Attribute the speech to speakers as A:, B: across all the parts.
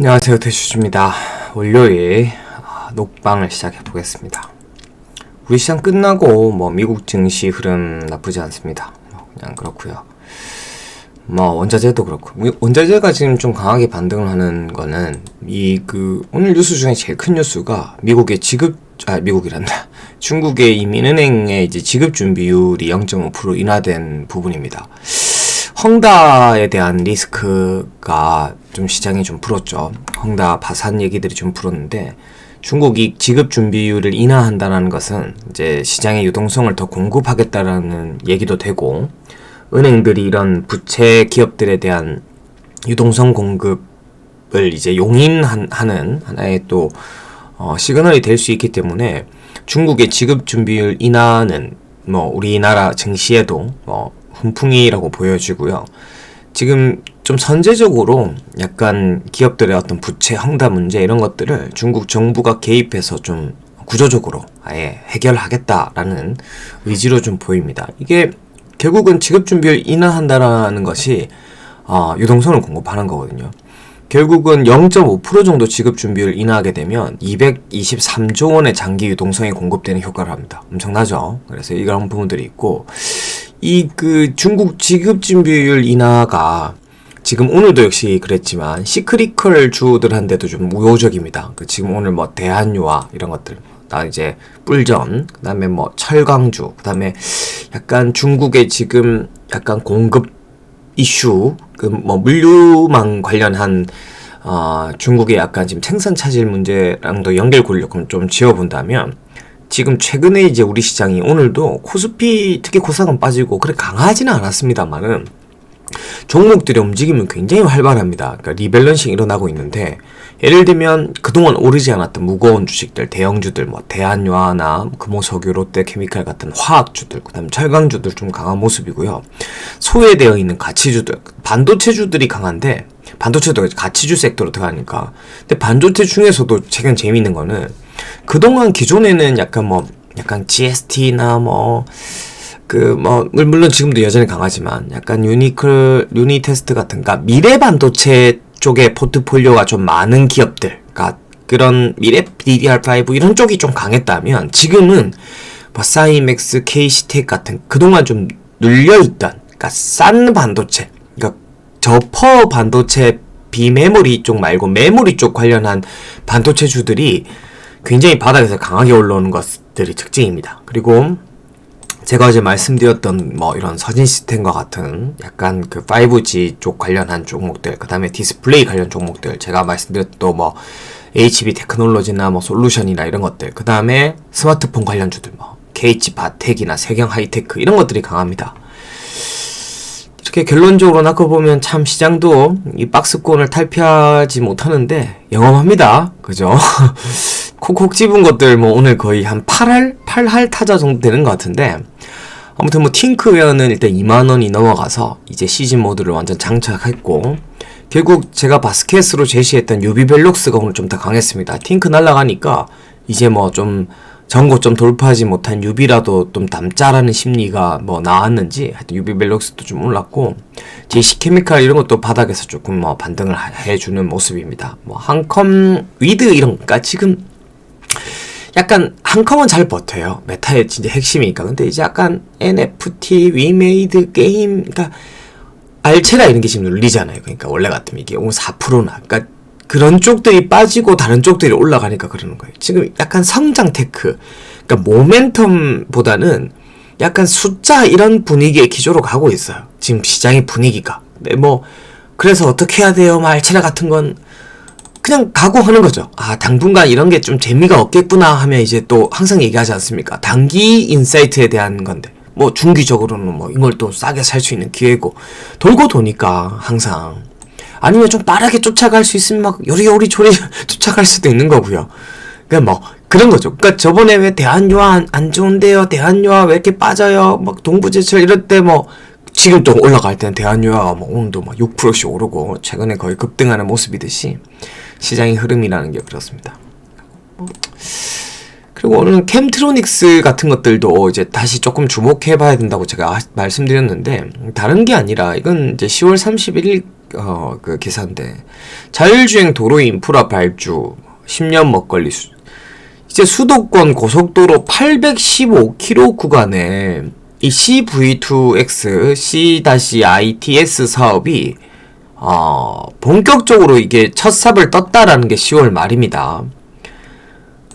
A: 안녕하세요, 대슈즈입니다. 월요일 녹방을 시작해 보겠습니다. 우리 시장 끝나고 미국 증시 흐름 나쁘지 않습니다. 그냥 그렇고요. 원자재도 그렇고, 원자재가 지금 좀 강하게 반등을 하는 거는 오늘 뉴스 중에 제일 큰 뉴스가 미국이란다. 중국의 이민은행의 이제 지급 준비율이 0.5% 인하된 부분입니다. 헝다에 대한 리스크가 좀 시장이 좀 불었죠. 헝다 파산 얘기들이 좀 불었는데, 중국이 지급 준비율을 인하한다는 것은 이제 시장의 유동성을 더 공급하겠다라는 얘기도 되고, 은행들이 이런 부채 기업들에 대한 유동성 공급을 이제 용인하는 하나의 또 시그널이 될 수 있기 때문에 중국의 지급 준비율 인하는 우리나라 증시에도 훈풍이라고 보여지고요. 지금 좀 선제적으로 약간 기업들의 어떤 부채 헝다 문제 이런 것들을 중국 정부가 개입해서 좀 구조적으로 아예 해결하겠다라는 의지로 좀 보입니다. 이게 결국은 지급 준비율 인하한다라는 것이 유동성을 공급하는 거거든요. 결국은 0.5% 정도 지급 준비율 인하하게 되면 223조 원의 장기 유동성이 공급되는 효과를 합니다. 엄청나죠? 그래서 이런 부분들이 있고, 중국 지급 준비율 인하가 지금 오늘도 역시 그랬지만 시크리컬 주들한테도 좀 우호적입니다. 지금 오늘 대한유화 이런 것들, 이제 뿔전, 그다음에 철강주, 그다음에 약간 중국의 지금 약간 공급 이슈, 물류망 관련한 중국의 약간 지금 생산 차질 문제랑도 연결 고리를 좀 지어본다면, 지금 최근에 이제 우리 시장이 오늘도 코스피 특히 코스닥은 빠지고 그래 강하지는 않았습니다만은 종목들의 움직임은 굉장히 활발합니다. 그러니까 리밸런싱 일어나고 있는데, 예를 들면 그동안 오르지 않았던 무거운 주식들, 대형주들, 대한유화나 금호석유, 롯데케미칼 같은 화학주들, 그다음 철강주들 좀 강한 모습이고요. 소외되어 있는 가치주들, 반도체주들이 강한데, 반도체도 가치주 섹터로 들어가니까. 근데 반도체 중에서도 최근 재미있는 거는, 그동안 기존에는 약간 GST나 물론 지금도 여전히 강하지만 약간 유니테스트 같은, 미래 반도체 쪽에 포트폴리오가 좀 많은 기업들, 그런 미래 DDR5 이런 쪽이 좀 강했다면, 지금은 사이맥스, KC텍 같은 그동안 좀 눌려있던, 싼 반도체, 저퍼 반도체 비메모리 쪽 말고 메모리 쪽 관련한 반도체주들이 굉장히 바닥에서 강하게 올라오는 것들이 특징입니다. 그리고 제가 어제 말씀드렸던 이런 서진 시스템과 같은 약간 5G 쪽 관련한 종목들, 그 다음에 디스플레이 관련 종목들, 제가 말씀드렸던 HB 테크놀로지나 솔루션이나 이런 것들, 그 다음에 스마트폰 관련주들, KH 바텍이나 세경 하이테크 이런 것들이 강합니다. 이렇게 결론적으로 놓고 보면 참 시장도 이 박스권을 탈피하지 못하는데 영험합니다. 그죠? 콕콕 집은 것들 오늘 거의 한 8할 타자 정도 되는 것 같은데, 아무튼 팅크웨어는 일단 2만원이 넘어가서 이제 시즌 모드를 완전 장착했고, 결국 제가 바스켓으로 제시했던 유비벨룩스가 오늘 좀 더 강했습니다. 팅크 날아가니까 이제 좀 전고 좀 돌파하지 못한 유비라도 좀 남자라는 심리가 나왔는지 하여튼 유비벨룩스도 좀 올랐고, 제시케미칼 이런 것도 바닥에서 조금 반등을 해주는 모습입니다. 한컴 위드 이런 지금 약간 한컴은 잘 버텨요. 메타의 진짜 핵심이니까. 근데 이제 약간 NFT, 위메이드 게임, 알체라 이런 게 지금 눌리잖아요. 그러니까 원래 같으면 이게 4%나, 그런 쪽들이 빠지고 다른 쪽들이 올라가니까 그러는 거예요. 지금 약간 성장 테크, 모멘텀보다는 약간 숫자 이런 분위기의 기조로 가고 있어요. 지금 시장의 분위기가. 네, 그래서 어떻게 해야 돼요? 알체라 같은 건 그냥 각오하는 거죠. 당분간 이런 게 좀 재미가 없겠구나 하면 이제 또 항상 얘기하지 않습니까? 단기 인사이트에 대한 건데, 중기적으로는 이걸 또 싸게 살 수 있는 기회고, 돌고 도니까 항상. 아니면 좀 빠르게 쫓아갈 수 있으면 요리조리 쫓아갈 수도 있는 거고요. 그런 거죠. 저번에 왜 대한유화 안 좋은데요? 대한유화 왜 이렇게 빠져요? 동부제철 이럴 때 지금 또 올라갈 때는 대한유화가 오늘도 6%씩 오르고 최근에 거의 급등하는 모습이듯이 시장의 흐름이라는 게 그렇습니다. 그리고 오늘 캠트로닉스 같은 것들도 이제 다시 조금 주목해 봐야 된다고 제가 말씀드렸는데, 다른 게 아니라 이건 이제 10월 31일 그 기사인데, 자율주행 도로 인프라 발주 10년 먹거리 이제 수도권 고속도로 815km 구간에 이 CV2X C-ITS 사업이 본격적으로 이게 첫 삽을 떴다라는 게 10월 말입니다.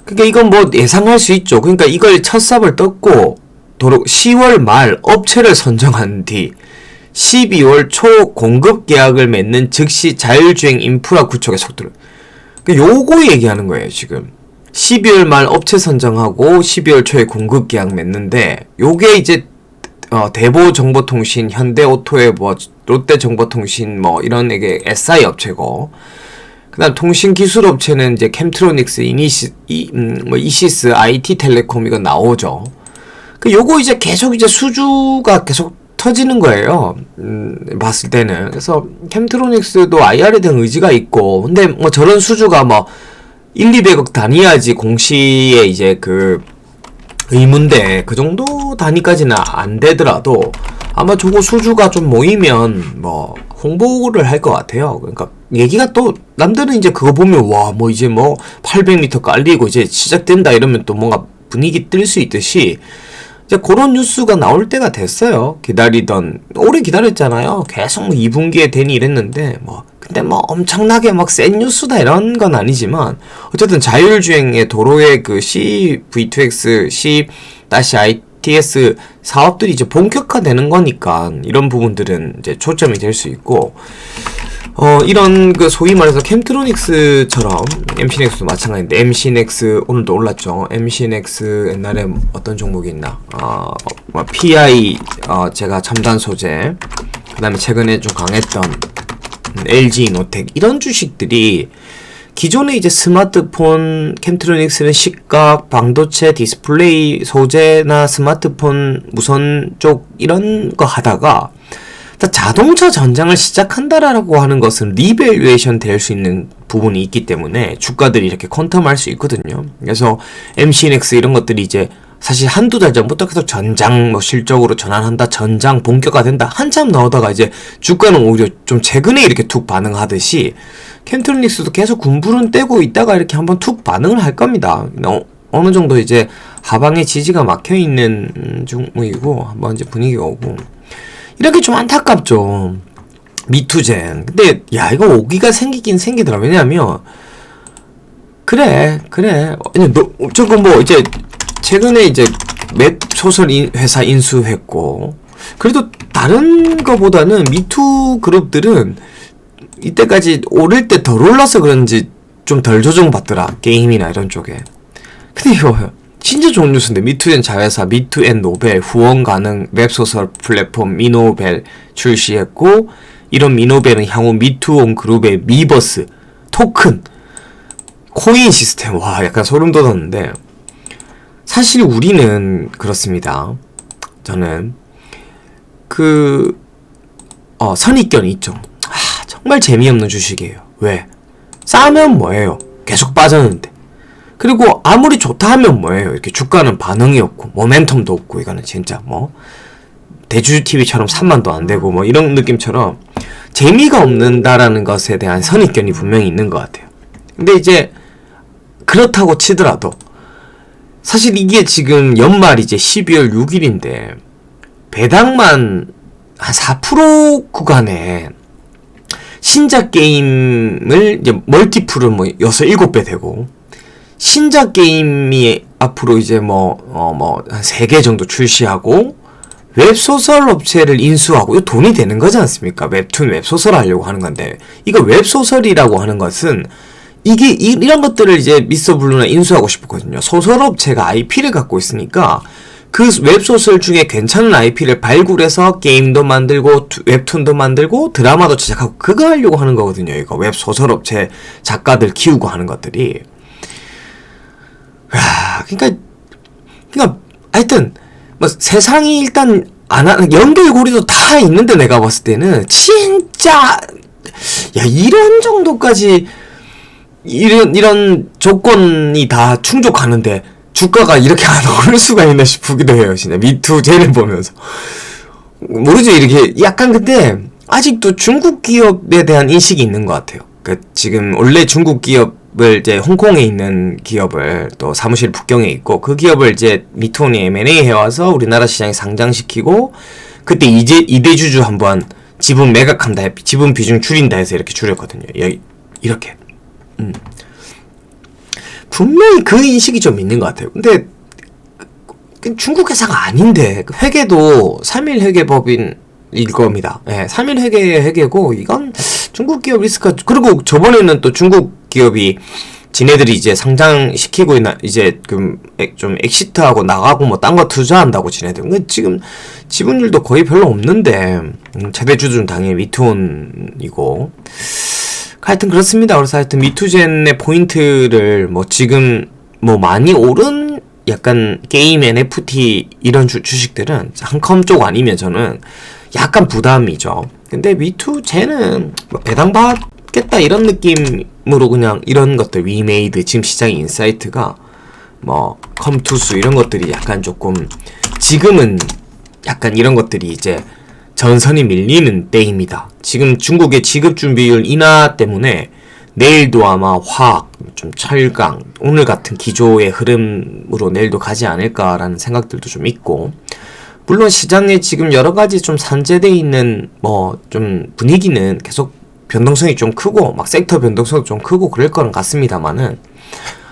A: 그러니까 이건 뭐 예상할 수 있죠. 그러니까 이걸 첫 삽을 떴고 10월 말 업체를 선정한 뒤 12월 초 공급 계약을 맺는 즉시 자율주행 인프라 구축의 속도를, 그러니까 요거 얘기하는 거예요. 지금 12월 말 업체 선정하고 12월 초에 공급 계약 맺는데, 요게 이제 대보정보통신, 현대오토웨버, 롯데정보통신 뭐 이런 게 SI 업체고, 그다음 통신기술업체는 이제 캠트로닉스, 이시스, IT텔레콤 이거 나오죠. 요거 이제 계속 이제 수주가 계속 터지는 거예요. 봤을 때는. 그래서 캠트로닉스도 IR에 대한 의지가 있고, 근데 뭐 저런 수주가 뭐 1, 200억 단위야지 공시에 이제 그 의문데, 그 정도 단위까지는 안 되더라도 아마 저거 수주가 좀 모이면 뭐 홍보를 할 것 같아요. 그러니까 얘기가 또 남들은 이제 그거 보면 와 뭐 이제 뭐 800m 깔리고 이제 시작된다 이러면 또 뭔가 분위기 뜰 수 있듯이 이제 그런 뉴스가 나올 때가 됐어요. 오래 기다렸잖아요. 계속 뭐 2분기에 되니 이랬는데 뭐 근데 뭐 엄청나게 막 센 뉴스다 이런 건 아니지만, 어쨌든 자율주행의 도로의 그 CV2X, C-ITS 사업들이 이제 본격화되는 거니까 이런 부분들은 이제 초점이 될 수 있고, 이런 그 소위 말해서 캠트로닉스처럼 MC넥스도 마찬가지인데, MC넥스 오늘도 올랐죠. MC넥스 옛날에 어떤 종목이 있나? PI 제가 첨단 소재, 그다음에 최근에 좀 강했던 LG이노텍 이런 주식들이 기존에 이제 스마트폰, 캠트로닉스는 시각, 반도체, 디스플레이 소재나 스마트폰, 무선 쪽 이런 거 하다가 자동차 전장을 시작한다라고 하는 것은 리밸류에이션 될 수 있는 부분이 있기 때문에 주가들이 이렇게 퀀텀할 수 있거든요. 그래서 MC넥스 이런 것들이 이제 사실 한두 달 전부터 계속 전장 뭐 실적으로 전환한다, 전장 본격화된다 한참 나오다가 이제 주가는 오히려 좀 최근에 이렇게 툭 반응하듯이 캠트로닉스도 계속 군부름 떼고 있다가 이렇게 한번 툭 반응을 할 겁니다. 어느 정도 이제 하방에 지지가 막혀 있는 종목이고 한번 이제 분위기가 오고, 이렇게 좀 안타깝죠. 미투젠. 근데 야 이거 오기가 생기긴 생기더라. 왜냐하면 그래 저거 뭐 이제 최근에 이제 맵 소설 회사 인수했고, 그래도 다른 거보다는 미투 그룹들은 이때까지 오를 때 덜 올라서 그런지 좀 덜 조정받더라. 게임이나 이런 쪽에. 근데 이거 진짜 좋은 뉴스인데, 미투앤 자회사 미투앤 노벨 후원 가능 웹소설 플랫폼 미노벨 출시했고, 이런 미노벨은 향후 미투온 그룹의 미버스 토큰 코인 시스템, 와 약간 소름 돋았는데, 사실 우리는 그렇습니다. 저는 선입견이 있죠. 정말 재미없는 주식이에요. 왜? 싸면 뭐예요? 계속 빠졌는데. 그리고 아무리 좋다 하면 뭐예요? 이렇게 주가는 반응이 없고 모멘텀도 없고, 이거는 진짜 뭐 대주주TV처럼 3만도 안 되고 뭐 이런 느낌처럼 재미가 없는다라는 것에 대한 선입견이 분명히 있는 것 같아요. 근데 이제 그렇다고 치더라도 사실 이게 지금 연말 이제 12월 6일인데 배당만 한 4% 구간에 신작 게임을 이제 멀티플을 뭐 6, 7배 되고, 신작 게임이 앞으로 이제 한 3개 정도 출시하고, 웹소설 업체를 인수하고, 이거 돈이 되는 거지 않습니까? 웹툰, 웹소설 하려고 하는 건데, 이거 웹소설이라고 하는 것은 이게 이런 것들을 이제 미스터블루나 인수하고 싶었거든요. 소설업체가 IP를 갖고 있으니까 그 웹소설 중에 괜찮은 IP를 발굴해서 게임도 만들고 웹툰도 만들고 드라마도 제작하고 그거 하려고 하는 거거든요. 이거 웹소설업체 작가들 키우고 하는 것들이. 그러니까 하여튼 뭐 세상이 일단 안 하는 연결고리도 다 있는데, 내가 봤을 때는 진짜 이런 정도까지 이런 조건이 다 충족하는데 주가가 이렇게 안 오를 수가 있나 싶기도 해요. 진짜 미투제를 보면서 모르죠. 이렇게 약간 근데 아직도 중국 기업에 대한 인식이 있는 것 같아요. 그러니까 지금 원래 중국 기업을 이제 홍콩에 있는 기업을 또 사무실 북경에 있고 그 기업을 이제 미투온이 M&A 해와서 우리나라 시장에 상장시키고 그때 이제 이대주주 한번 지분 매각한다, 지분 비중 줄인다 해서 이렇게 줄였거든요. 이렇게. 분명히 그 인식이 좀 있는 것 같아요. 근데 중국 회사가 아닌데 회계도 3일 회계법인 일 겁니다. 예, 3일 회계고 이건 중국 기업 리스크가 그리고 저번에는 또 중국 기업이 지네들이 이제 상장시키고 이제 좀 엑시트하고 나가고 뭐 딴 거 투자한다고 지네들. 근데 지금 지분율도 거의 별로 없는데 최대 주주는 당연히 미투온이고. 하여튼 그렇습니다. 그래서 하여튼 미투젠의 포인트를 뭐 지금 뭐 많이 오른 약간 게임 NFT 이런 주식들은 한 컴 쪽 아니면 저는 약간 부담이죠. 근데 미투젠은 뭐 배당받겠다 이런 느낌으로 그냥 이런 것들 위메이드 지금 시장의 인사이트가 뭐 컴투수 이런 것들이 약간 조금 지금은 약간 이런 것들이 이제 전선이 밀리는 때입니다. 지금 중국의 지급 준비율 인하 때문에 내일도 아마 화학, 좀 철강, 오늘 같은 기조의 흐름으로 내일도 가지 않을까라는 생각들도 좀 있고, 물론 시장에 지금 여러 가지 좀 산재되어 있는 뭐 좀 분위기는 계속 변동성이 좀 크고 막 섹터 변동성이 좀 크고 그럴 거는 같습니다만은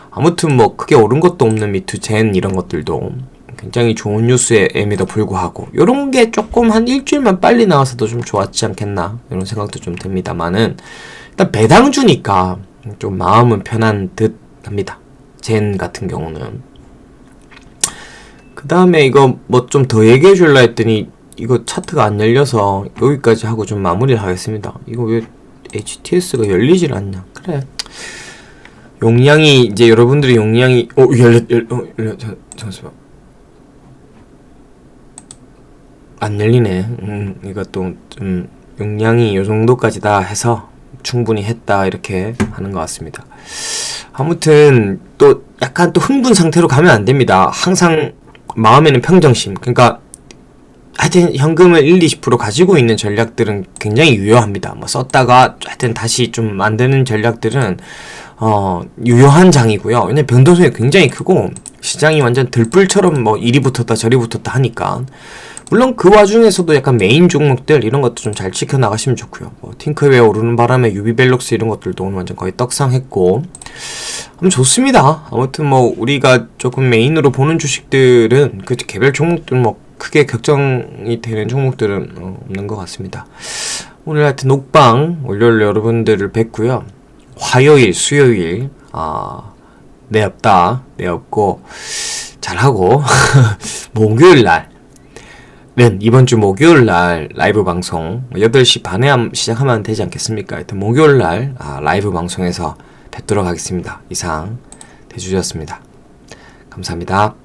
A: 아무튼 뭐 크게 오른 것도 없는 미투젠 이런 것들도 굉장히 좋은 뉴스임에도 불구하고 요런 게 조금 한 일주일만 빨리 나와서도 좀 좋았지 않겠나 이런 생각도 좀 듭니다만은 일단 배당 주니까 좀 마음은 편한 듯 합니다. 젠 같은 경우는. 그 다음에 이거 뭐 좀 더 얘기해 줄라 했더니 이거 차트가 안 열려서 여기까지 하고 좀 마무리를 하겠습니다. 이거 왜 HTS가 열리질 않냐. 그래. 용량이 이제 여러분들이 용량이 잠시만. 안 열리네. 이것도 좀 용량이 요 정도까지다 해서 충분히 했다 이렇게 하는 것 같습니다. 아무튼 또 약간 또 흥분 상태로 가면 안 됩니다. 항상 마음에는 평정심. 그러니까 하여튼 현금을 1-20% 가지고 있는 전략들은 굉장히 유효합니다. 뭐 썼다가 하여튼 다시 좀 만드는 전략들은 유효한 장이고요. 왜냐면 변동성이 굉장히 크고 시장이 완전 들불처럼 뭐 이리 붙었다 저리 붙었다 하니까. 물론 그 와중에서도 약간 메인 종목들 이런 것도 좀 잘 지켜나가시면 좋고요. 뭐 팅크웨어 오르는 바람에 유비벨록스 이런 것들도 오늘 완전 거의 떡상했고 좋습니다. 아무튼 뭐 우리가 조금 메인으로 보는 주식들은 그 개별 종목들 뭐 크게 격정이 되는 종목들은 없는 것 같습니다. 오늘 하여튼 녹방 월요일 여러분들을 뵙고요. 화요일 수요일 내 없고 잘하고 목요일 날은 이번 주 목요일 날 라이브 방송 8시 반에 시작하면 되지 않겠습니까? 하여튼 목요일 날 라이브 방송에서 뵙도록 하겠습니다. 이상 대주주였습니다. 감사합니다.